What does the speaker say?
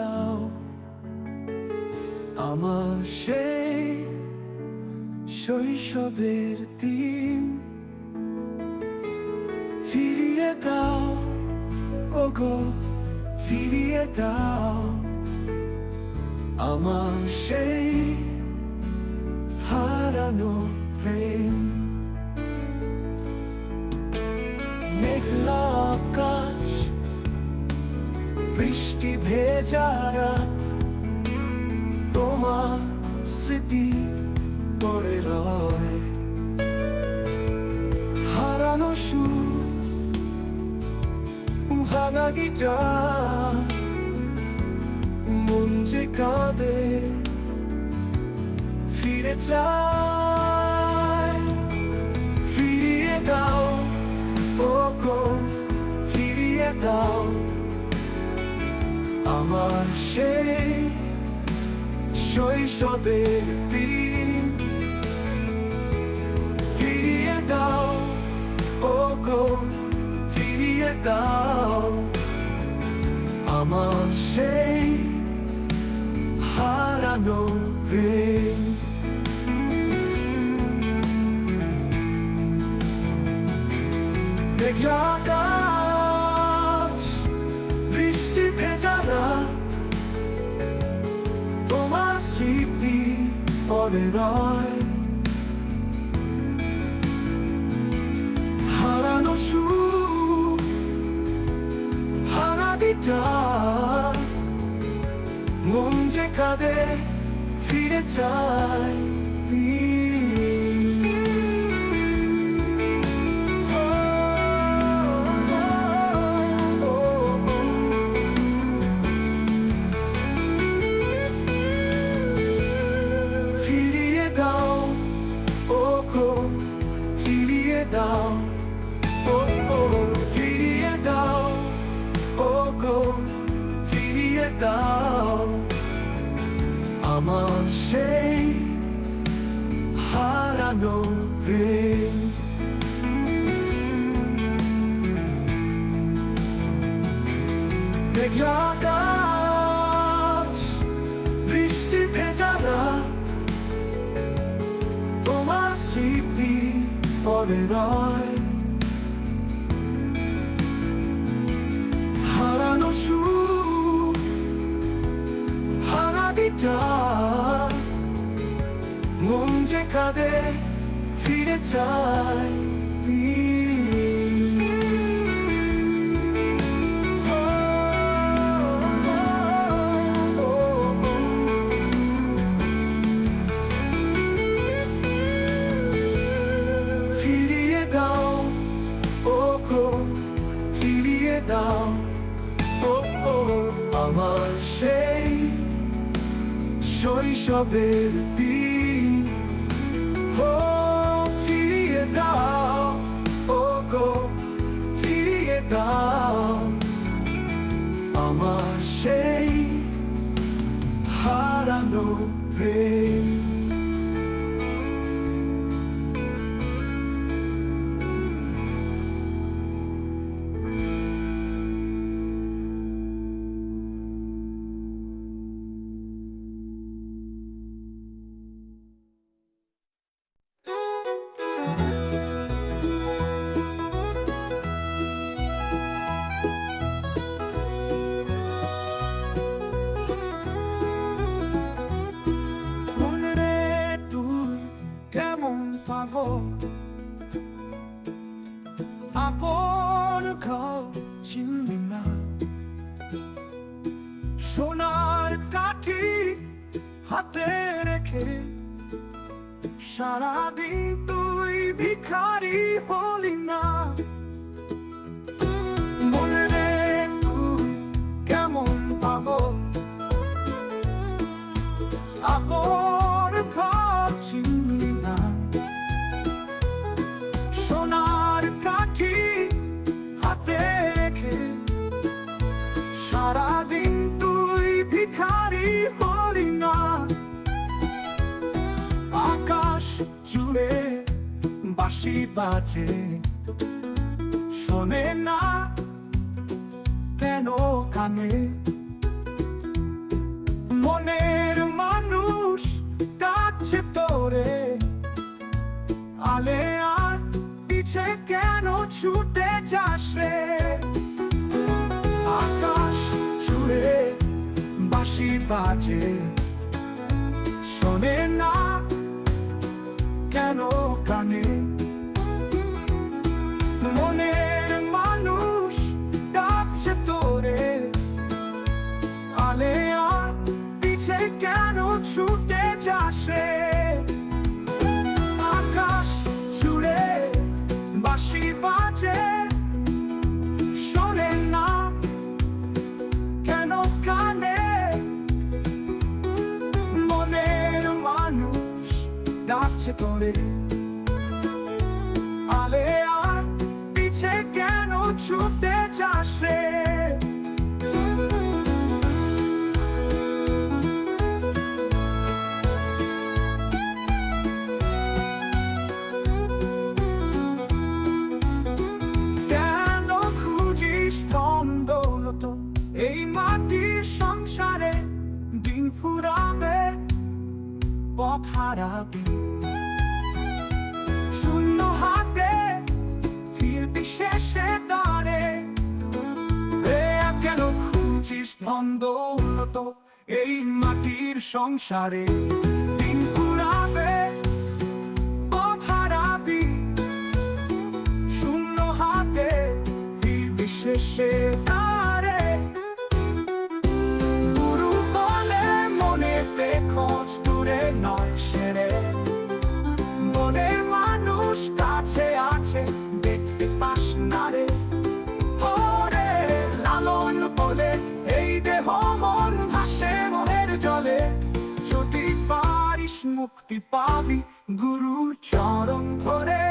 দাও আমার সেই শৈশবের দিন, ফিরিয়ে দাও ওগো ফিরিয়ে দাও আমার সেই হারানো প্রেম। মেঘলা আকাশ, বৃষ্টি ভেজা রাত, তোমার স্মৃতি পড়ে রয়। হারানো সুর, ভাঙা গিটার, মন যে কাঁদে ফিরে চায়। ফিরিয়ে দাও ওগো ফিরিয়ে দাও আমার সেই শৈশবের দিন, ফিরিয়ে দাও ওগো ফিরিয়ে দাও আমার সেই হারানো প্রেম। মেঘলা আকাশ, বৃষ্টি ভেজা রাত, তোমার স্মৃতি পড়ে রয়। হারানো সুর, ভাঙা গিটার, মন যে কাঁদে ফিরে চায়। ফিরিয়ে দাও ওগো ফিরিয়ে দাও ফিরিয়ে দাও ওগো ফিরিয়ে দাও আমার সেই হারানো প্রেম। মেঘলা আকাশ, বৃষ্টি ভেজা রাত, তোমার স্মৃতি পড়ে রয়। হারানো সুর, ভাঙা গিটার, মন যে কাঁদে ফিরে চায়। ফিরিয়ে দাও ওগো ফিরিয়ে দাও আমার সেই শৈশবের দিন, ফিরিয়ে দাও ওগো ফিরিয়ে দাও আমার সেই হারানো প্রেম। আপন ঘর চিনবি না, সোনার কাঠি হাতে রেখে সারাদিন তুই ভিখারি বলি না। মনে রে তুই কেমন পাবো আপন ঘর চিনবি না, সোনার কাঠি হাতে রেখে সারাদিন তুই ভিখারি বলি না। আকাশ জুড়ে বাঁশি বাজে শোনে না কেন কানে, বাজে শোনে না কেন কানে মনের মানুষ ডাকছে তোরে আলে আর পিছে কেন ছুটে যাসে আকাশ জুড়ে বাঁশি বাজে শোনে না কেন কানে মনের মানুষ ডাকছে তোরে আলে আর পিছে কেন ছুটে যাসে কেন খুঁজিস ধন দৌলত এই মাটির সংসারে দিন ফুরাবে পথ হারাবি শূন্য হাতে ফিরবি শেষে দাঁড়ে কেন খুঁজিস ধন দৌলত এই মাটির সংসারে দিন ফুরাবে পথ হারাবি শূন্য হাতে ফিরবি শেষে দাঁড়ে গুরু বলে মনে খোঁজ দূরে নয় সেরে মনের মানুষ কাছে আছে দেখতে পাস না রে ওরে লালন বলে এই দেহ মন ভাসে মনের জলে যদি পারিস মুক্তি পাবি গুরুর চরণ ধরে